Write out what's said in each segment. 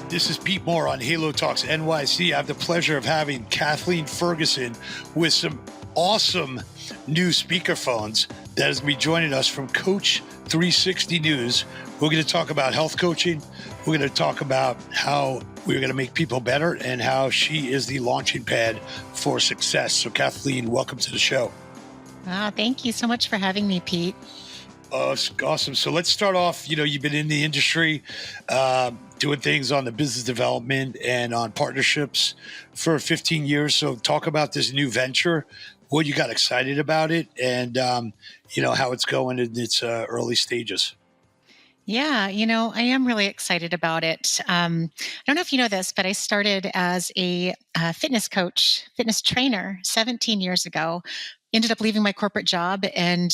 This is Pete Moore on Halo Talks NYC. I have the pleasure of having Kathleen Ferguson with some awesome new speakerphones that is going to be joining us from Coach360 News. We're going to talk about health coaching. We're going to talk about how we're going to make people better and how she is the launching pad for success. So Kathleen, welcome to the show. Thank you so much for having me, Pete. Awesome. So let's start off. You've been in the industry doing things on the business development and on partnerships for 15 years. So talk about this new venture, what you got excited about it, and how it's going in its early stages. Yeah, I am really excited about it. I don't know if you know this, but I started as a fitness coach, fitness trainer 17 years ago. Ended up leaving my corporate job and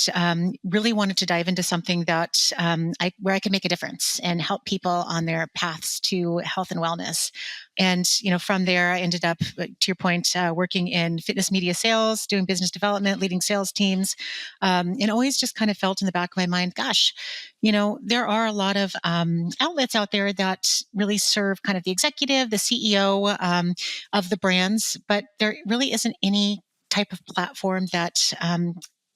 really wanted to dive into something that where I could make a difference and help people on their paths to health and wellness. And from there, I ended up, to your point, working in fitness media sales, doing business development, leading sales teams, and always just kind of felt in the back of my mind, gosh, there are a lot of outlets out there that really serve kind of the executive, the CEO of the brands, but there really isn't any type of platform that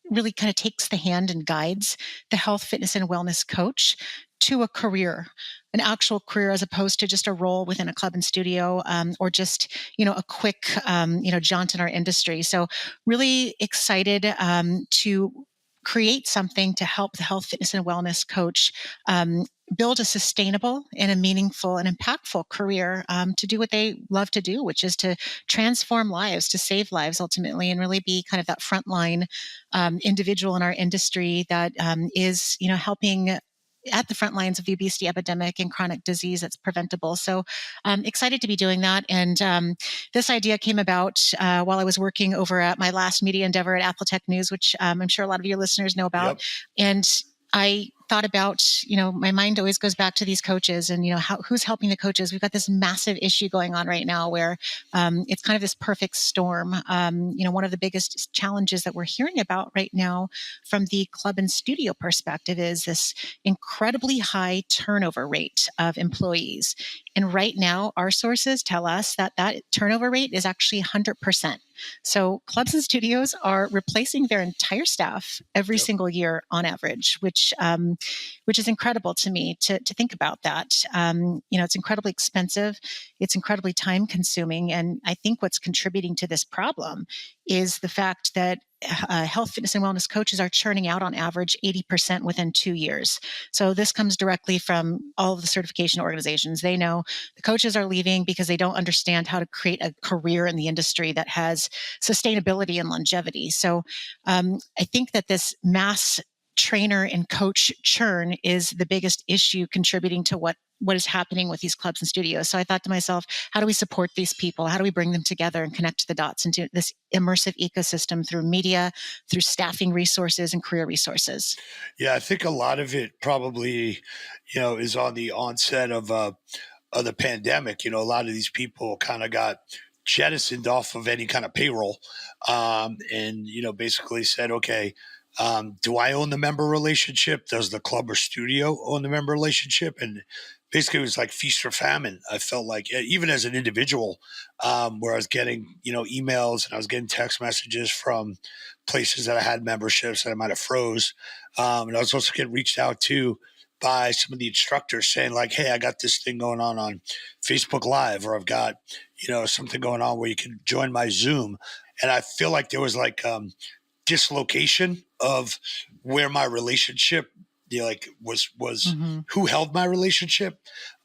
really kind of takes the hand and guides the health, fitness, and wellness coach to a career, an actual career, as opposed to just a role within a club and studio or just, a quick, jaunt in our industry. So really excited to create something to help the health, fitness, and wellness coach build a sustainable and a meaningful and impactful career to do what they love to do, which is to transform lives, to save lives ultimately, and really be kind of that frontline individual in our industry that is, helping at the front lines of the obesity epidemic and chronic disease that's preventable. So I'm excited to be doing that. And this idea came about while I was working over at my last media endeavor at Appletech News, which I'm sure a lot of your listeners know about. Yep. And I thought about, my mind always goes back to these coaches and, who's helping the coaches. We've got this massive issue going on right now where it's kind of this perfect storm. One of the biggest challenges that we're hearing about right now from the club and studio perspective is this incredibly high turnover rate of employees. And right now, our sources tell us that turnover rate is actually 100%. So clubs and studios are replacing their entire staff every single year on average, which is incredible to me to think about that. It's incredibly expensive. It's incredibly time consuming. And I think what's contributing to this problem is the fact that health, fitness, and wellness coaches are churning out on average 80% within 2 years. So this comes directly from all of the certification organizations. They know the coaches are leaving because they don't understand how to create a career in the industry that has sustainability and longevity. So I think that this mass trainer and coach churn is the biggest issue contributing to what is happening with these clubs and studios. So I thought to myself, how do we support these people? How do we bring them together and connect the dots into this immersive ecosystem through media, through staffing resources and career resources? Yeah, I think a lot of it probably, is on the onset of the pandemic. A lot of these people kind of got jettisoned off of any kind of payroll and, basically said, okay, do I own the member relationship? Does the club or studio own the member relationship? And basically it was like feast or famine. I felt like even as an individual, where I was getting, emails and I was getting text messages from places that I had memberships that I might have froze. And I was also getting reached out to by some of the instructors saying like, hey, I got this thing going on Facebook Live, or I've got, something going on where you can join my Zoom. And I feel like there was like dislocation of where my relationship was who held my relationship.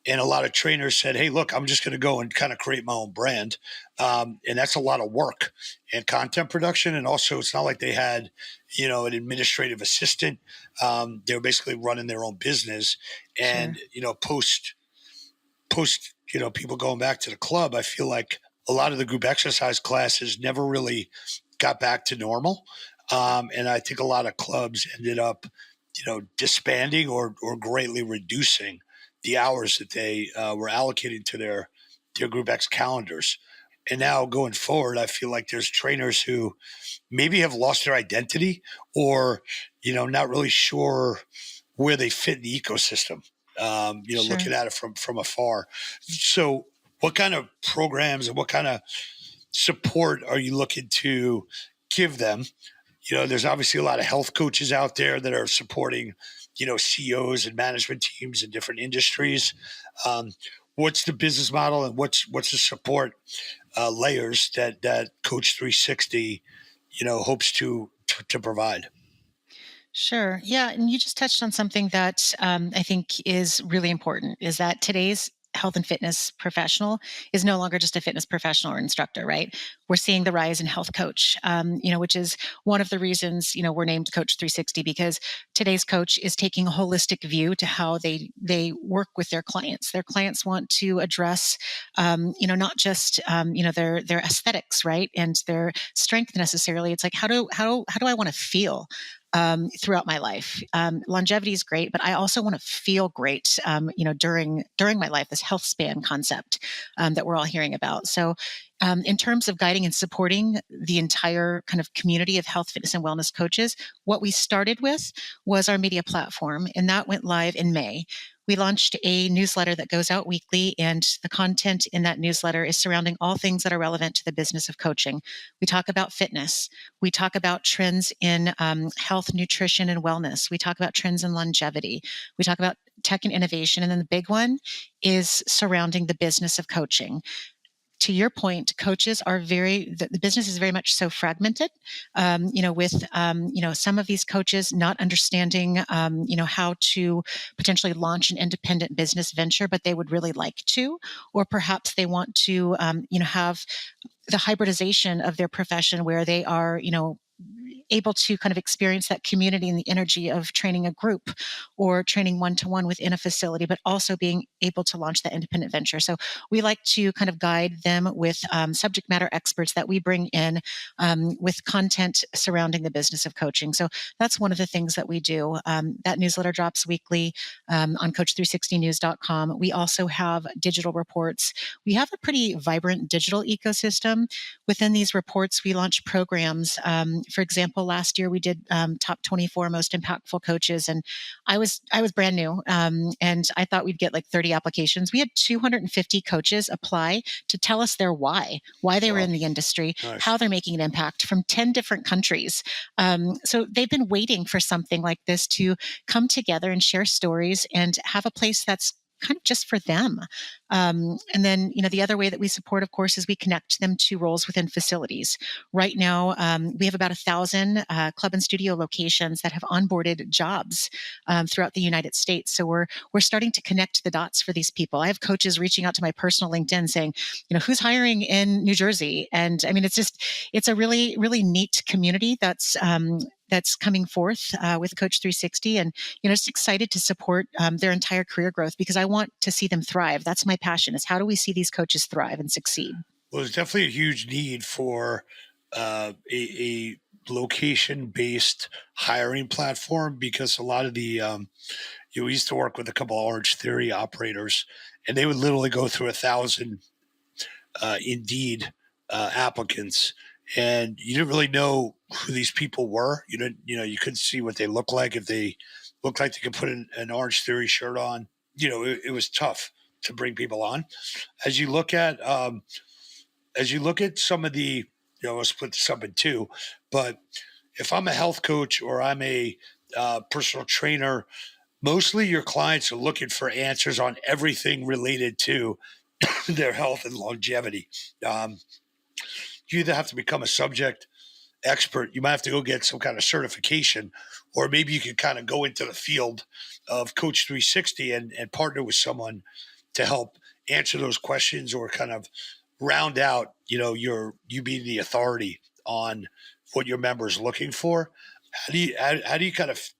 And a lot of trainers said, hey, look, I'm just going to go and kind of create my own brand. And that's a lot of work and content production. And also it's not like they had, an administrative assistant. They were basically running their own business. And, post, people going back to the club, I feel like a lot of the group exercise classes never really got back to normal. And I think a lot of clubs ended up, disbanding or greatly reducing the hours that they were allocating to their group X calendars. And now going forward, I feel like there's trainers who maybe have lost their identity or, not really sure where they fit in the ecosystem. Sure. looking at it from afar. So, what kind of programs and what kind of support are you looking to give them? There's obviously a lot of health coaches out there that are supporting, CEOs and management teams in different industries. Um, what's the business model and what's the support layers that Coach 360, hopes to provide? Sure. Yeah. And you just touched on something that I think is really important is that today's health and fitness professional is no longer just a fitness professional or instructor, right? We're seeing the rise in health coach, which is one of the reasons, we're named Coach 360 because today's coach is taking a holistic view to how they work with their clients. Their clients want to address, not just, their aesthetics, right? And their strength necessarily. It's like, how do I want to feel? Throughout my life. Longevity is great, but I also want to feel great, during my life, this health span concept that we're all hearing about. So, in terms of guiding and supporting the entire kind of community of health, fitness, and wellness coaches, what we started with was our media platform, and that went live in May. We launched a newsletter that goes out weekly, and the content in that newsletter is surrounding all things that are relevant to the business of coaching. We talk about fitness. We talk about trends in health, nutrition, and wellness. We talk about trends in longevity. We talk about tech and innovation. And then the big one is surrounding the business of coaching. To your point, coaches are the business is very much so fragmented, with, some of these coaches not understanding, how to potentially launch an independent business venture, but they would really like to, or perhaps they want to, have the hybridization of their profession where they are, able to kind of experience that community and the energy of training a group or training one-to-one within a facility, but also being able to launch that independent venture. So we like to kind of guide them with subject matter experts that we bring in with content surrounding the business of coaching. So that's one of the things that we do. That newsletter drops weekly on coach360news.com. We also have digital reports. We have a pretty vibrant digital ecosystem. Within these reports, we launch programs. For example, last year we did top 24 most impactful coaches, and I was brand new, and I thought we'd get like 30 applications. We had 250 coaches apply to tell us their why they were Wow, in the industry, nice. how they're making an impact from 10 different countries. So they've been waiting for something like this to come together and share stories and have a place that's kind of just for them. And then, the other way that we support, of course, is we connect them to roles within facilities. Right now, we have about 1,000 club and studio locations that have onboarded jobs throughout the United States. So we're starting to connect the dots for these people. I have coaches reaching out to my personal LinkedIn saying, who's hiring in New Jersey? And I mean, it's a really, really neat community that's coming forth with Coach 360, and just excited to support their entire career growth because I want to see them thrive. That's my passion: is how do we see these coaches thrive and succeed? Well, there's definitely a huge need for a location-based hiring platform because a lot of we used to work with a couple of Orange Theory operators, and they would literally go through 1,000 Indeed applicants, and you didn't really know who these people were. You didn't, you couldn't see what they looked like. If they looked like they could put an Orange Theory shirt on, it was tough to bring people on. As you look at some of the, I'll split this up in two, but if I'm a health coach or I'm a personal trainer, mostly your clients are looking for answers on everything related to their health and longevity. Um, you either have to become a subject expert, you might have to go get some kind of certification, or maybe you can kind of go into the field of Coach 360 and partner with someone to help answer those questions or kind of round out, you being the authority on what your members looking for. How do you kind of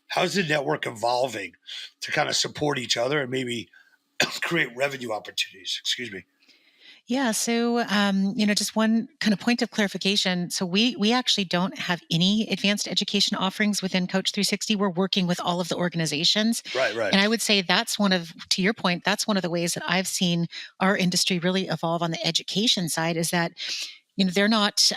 how's the network evolving to kind of support each other and maybe create revenue opportunities? Excuse me. Yeah. So, just one kind of point of clarification. So we actually don't have any advanced education offerings within Coach 360. We're working with all of the organizations. Right, right. And I would say to your point, that's one of the ways that I've seen our industry really evolve on the education side is that they're not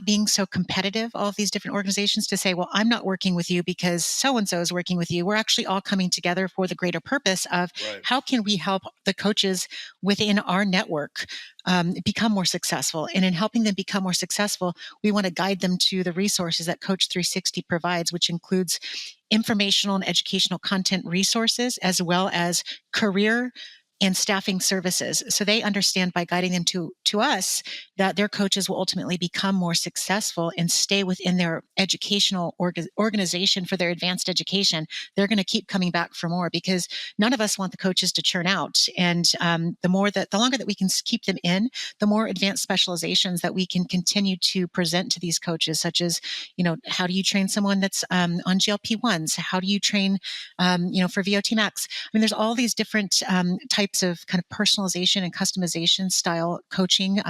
being so competitive, all of these different organizations, to say, well, I'm not working with you because so and so is working with you. We're actually all coming together for the greater purpose of Right. how can we help the coaches within our network become more successful. And in helping them become more successful, we want to guide them to the resources that Coach360 provides, which includes informational and educational content resources, as well as career and staffing services. So they understand by guiding them to us that their coaches will ultimately become more successful and stay within their educational organization for their advanced education. They're going to keep coming back for more, because none of us want the coaches to churn out. And the longer that we can keep them in, the more advanced specializations that we can continue to present to these coaches, such as, how do you train someone that's on GLP-1s? How do you train, for VO2 max? I mean, there's all these different types of kind of personalization and customization style coaching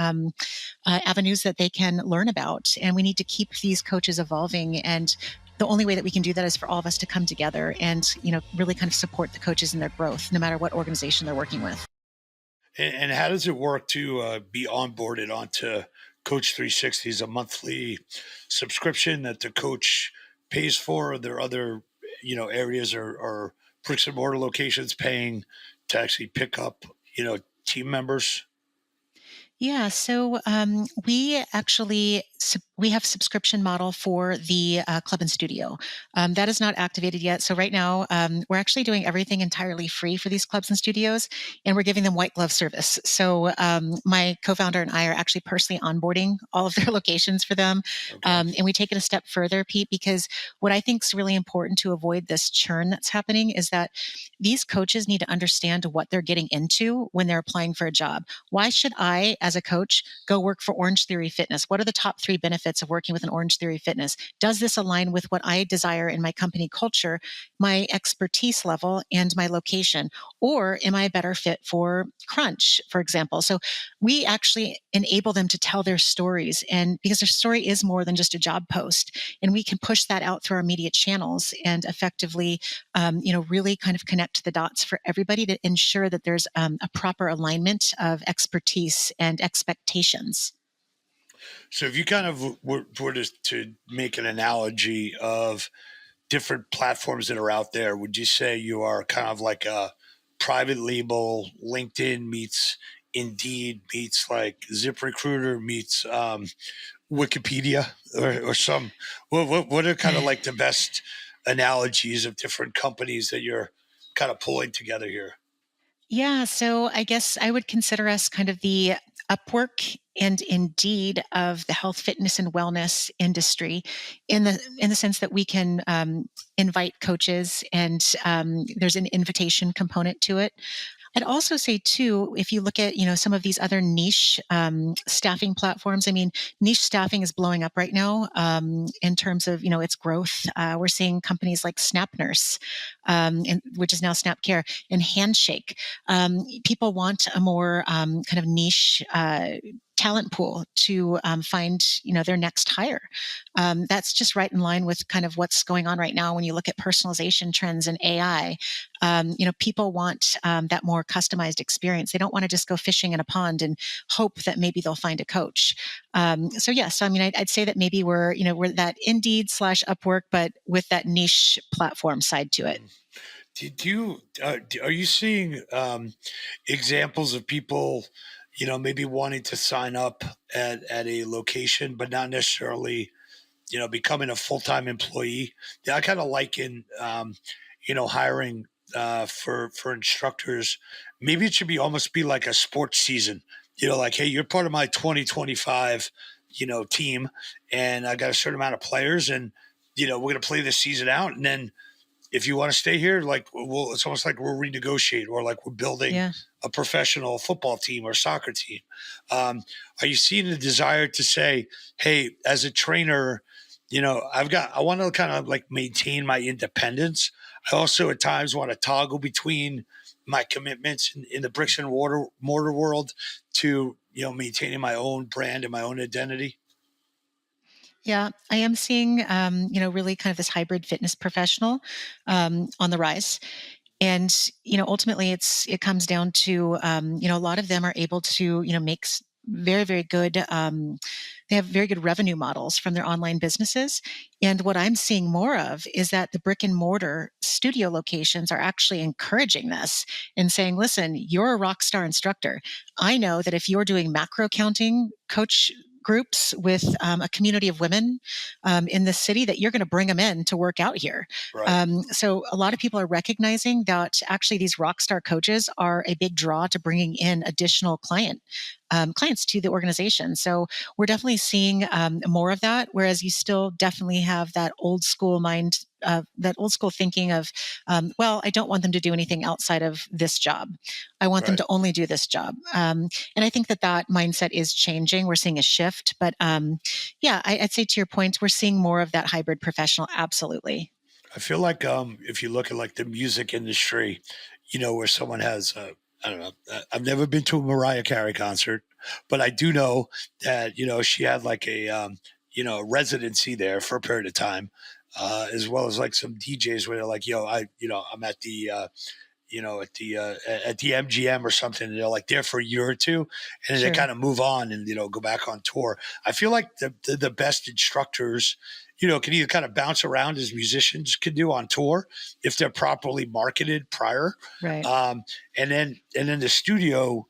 avenues that they can learn about. And we need to keep these coaches evolving. And the only way that we can do that is for all of us to come together and, really kind of support the coaches in their growth, no matter what organization they're working with. And how does it work to be onboarded onto Coach 360? Is a monthly subscription that the coach pays for? Are there other, areas or bricks and mortar locations paying to actually pick up, team members? Yeah, so we have subscription model for the club and studio. That is not activated yet. So right now we're actually doing everything entirely free for these clubs and studios, and we're giving them white glove service. So my co-founder and I are actually personally onboarding all of their locations for them, Okay. and we take it a step further, Pete, because what I think is really important to avoid this churn that's happening is that these coaches need to understand what they're getting into when they're applying for a job. Why should I, as a coach, go work for Orange Theory Fitness? What are the top 3 benefits of working with an Orange Theory Fitness? Does this align with what I desire in my company culture, my expertise level, and my location? Or am I a better fit for Crunch, for example? So we actually enable them to tell their stories, and because their story is more than just a job post, and we can push that out through our media channels and effectively, really kind of connect the dots for everybody to ensure that there's a proper alignment of expertise and expectations. So if you kind of were to make an analogy of different platforms that are out there, would you say you are kind of like a private label? LinkedIn meets Indeed meets like ZipRecruiter meets Wikipedia or some. What are kind of like the best analogies of different companies that you're kind of pulling together here? Yeah, so I guess I would consider us kind of the Upwork and Indeed of the health, fitness, and wellness industry, in the sense that we can invite coaches, and there's an invitation component to it. I'd also say too, if you look at, some of these other niche staffing platforms, I mean, niche staffing is blowing up right now in terms of, its growth. We're seeing companies like SnapNurse, which is now SnapCare, and Handshake. People want a more kind of niche talent pool to find, their next hire. That's just right in line with kind of what's going on right now when you look at personalization trends and AI. People want that more customized experience. They don't want to just go fishing in a pond and hope that maybe they'll find a coach. So yes, I mean, I'd say that maybe we're that Indeed slash Upwork, but with that niche platform side to it. Mm. Are you seeing examples of people, maybe wanting to sign up at a location, but not necessarily, becoming a full time employee? Yeah, I kind of liken, hiring for instructors. Maybe it should be almost be like a sports season. Like, hey, you're part of my 2025, team, and I got a certain amount of players, and we're gonna play this season out, and then if you want to stay here, like, it's almost like we're renegotiating, or like we're building Yeah. a professional football team or soccer team. Are you seeing the desire to say, hey, as a trainer, I want to kind of like maintain my independence. I also at times want to toggle between my commitments in the bricks and mortar world to, maintaining my own brand and my own identity. Yeah, I am seeing, really kind of this hybrid fitness professional on the rise. And ultimately it comes down to a lot of them are able to make very, very good. They have very good revenue models from their online businesses. And what I'm seeing more of is that the brick and mortar studio locations are actually encouraging this and saying, listen, you're a rock star instructor. I know that if you're doing macro counting coach groups with a community of women in the city, that you're going to bring them in to work out here. Right. So a lot of people are recognizing that actually these rock star coaches are a big draw to bringing in additional clients to the organization. So we're definitely seeing more of that, whereas you still definitely have that old school mind, that old school thinking of, well, I don't want them to do anything outside of this job. I want them Right. to only do this job. And I think that mindset is changing. We're seeing a shift. But yeah, I'd say to your point, we're seeing more of that hybrid professional. Absolutely. I feel like if you look at like the music industry, where someone has I don't know, I've never been to a Mariah Carey concert, but I do know that she had like a residency there for a period of time, as well as like some DJs where they're like, I'm at the at the MGM or something. And they're like there for a year or two, and then they Sure. kind of move on and go back on tour. I feel like the best instructors, can either kind of bounce around as musicians can do on tour if they're properly marketed prior, Right. and then the studio.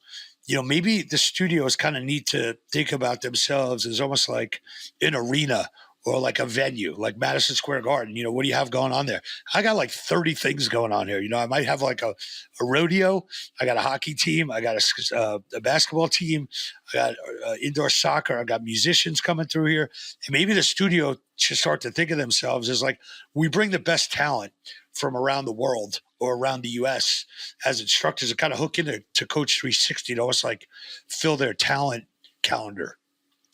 Maybe the studios kind of need to think about themselves as almost like an arena or like a venue, like Madison Square Garden. What do you have going on there? I got like 30 things going on here. I might have like a rodeo. I got a hockey team. I got a basketball team. I got indoor soccer. I got musicians coming through here. And maybe the studio should start to think of themselves as like, we bring the best talent from around the world or around the U.S. as instructors to kind of hook into Coach360 to almost like fill their talent calendar.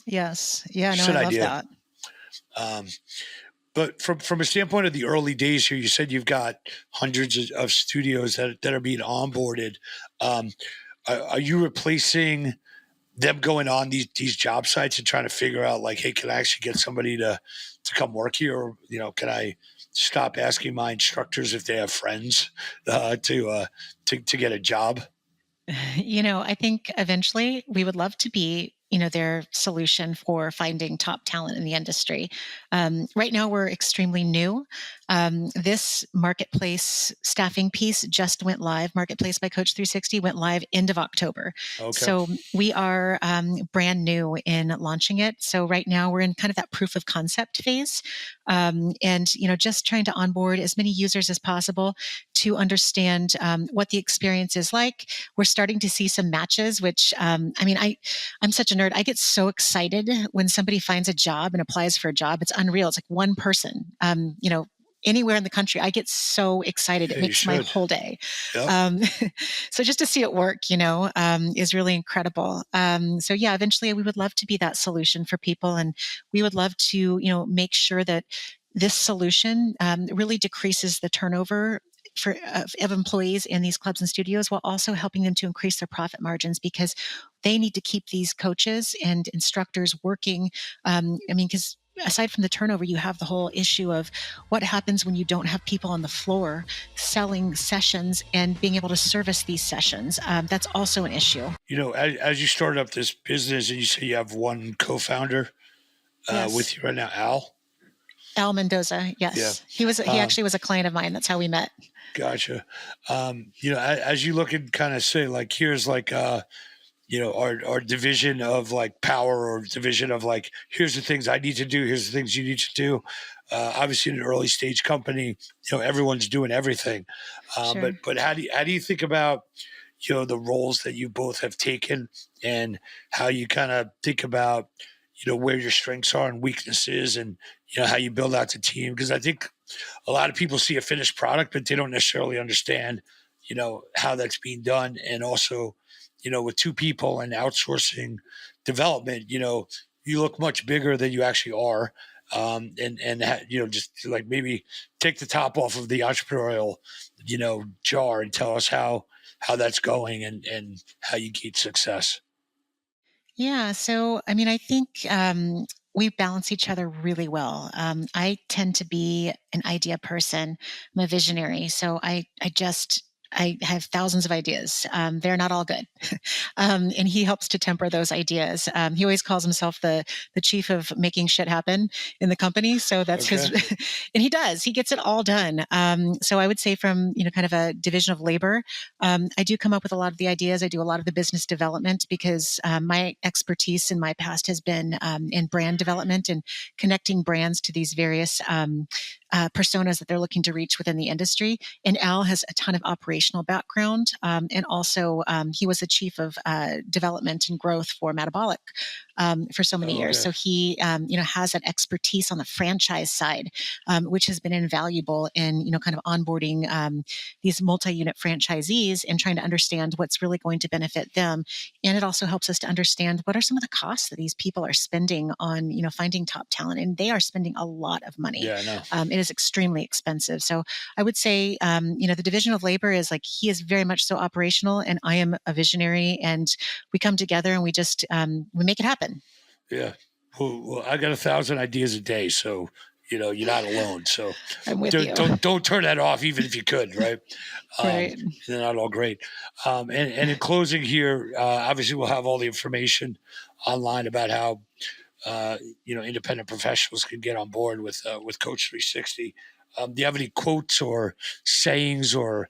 Yes. Yeah. No, Just I an love idea. that. Um, but from a standpoint of the early days here, you said you've got hundreds of studios that are being onboarded. Um, are you replacing them going on these job sites and trying to figure out like, hey, can I actually get somebody to come work here? Or, can I stop asking my instructors if they have friends to get a job? I think eventually we would love to be, their solution for finding top talent in the industry. Right now, we're extremely new. This marketplace staffing piece just went live. Marketplace by Coach360 went live end of October. Okay. So we are brand new in launching it. So right now we're in kind of that proof of concept phase, and just trying to onboard as many users as possible to understand what the experience is like. We're starting to see some matches, which I'm such a nerd. I get so excited when somebody finds a job and applies for a job. It's unreal. It's like one person, anywhere in the country. I get so excited. Yeah, It you makes my should. whole day. Yep. So just to see it work, is really incredible. So yeah, eventually we would love to be that solution for people. And we would love to, make sure that this solution really decreases the turnover of employees in these clubs and studios, while also helping them to increase their profit margins, because they need to keep these coaches and instructors working. Because aside from the turnover, you have the whole issue of what happens when you don't have people on the floor selling sessions and being able to service these sessions. That's also an issue. As you started up this business and you say you have one co-founder Yes. with you right now, Al. Al Mendoza. Yes. Yeah. He actually was a client of mine. That's how we met. Gotcha. As you look and kind of say, like, here's like, our division of like power or division of like, here's the things I need to do. Here's the things you need to do. Obviously in an early stage company, everyone's doing everything. Sure. But how do you think about, the roles that you both have taken and how you kind of think about, where your strengths are and weaknesses and, how you build out the team? Because I think a lot of people see a finished product, but they don't necessarily understand, how that's being done. And also, with two people and outsourcing development, you look much bigger than you actually are. Just like maybe take the top off of the entrepreneurial, jar and tell us how that's going and how you get success. Yeah. So, I think we balance each other really well. I tend to be an idea person. I'm a visionary. So I just I have thousands of ideas. They're not all good. And he helps to temper those ideas. He always calls himself the chief of making shit happen in the company. So that's his, Okay. and he does. He gets it all done. So I would say from kind of a division of labor, I do come up with a lot of the ideas. I do a lot of the business development because my expertise in my past has been in brand development and connecting brands to these various personas that they're looking to reach within the industry. And Al has a ton of operational background, and also he was the chief of development and growth for Metabolic for so many years. Okay. So he, has that expertise on the franchise side, which has been invaluable in kind of onboarding these multi-unit franchisees and trying to understand what's really going to benefit them. And it also helps us to understand what are some of the costs that these people are spending on finding top talent, and they are spending a lot of money. Yeah, I know. It is extremely expensive. So I would say, the division of labor is like he is very much so operational, and I am a visionary, and we come together and we just we make it happen. Yeah. Well, I got 1,000 ideas a day, so you're not alone. So I'm with don't you. don't turn that off, even if you could, right? Right. They're not all great. And in closing here, obviously we'll have all the information online about how independent professionals can get on board with Coach360. Do you have any quotes or sayings or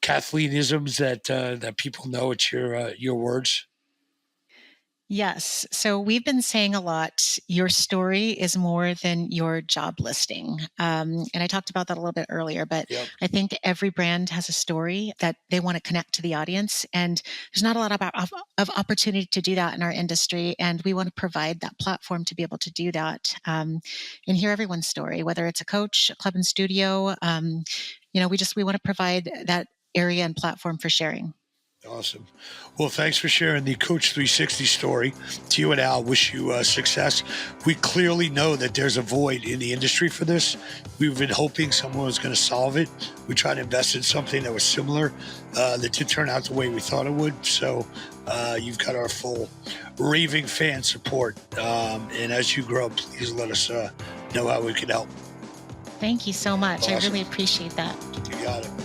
Kathleenisms that people know? It's your words. Yes. So we've been saying a lot, your story is more than your job listing. And I talked about that a little bit earlier, but Yep. I think every brand has a story that they want to connect to the audience. And there's not a lot of opportunity to do that in our industry. And we want to provide that platform to be able to do that and hear everyone's story, whether it's a coach, a club and studio. We want to provide that area and platform for sharing. Awesome. Well, thanks for sharing the Coach360 story. To you and Al, wish you success. We clearly know that there's a void in the industry for this. We've been hoping someone was going to solve it. We tried to invest in something that was similar that didn't turn out the way we thought it would. So you've got our full raving fan support. And as you grow, please let us know how we can help. Thank you so much. Awesome. I really appreciate that. You got it.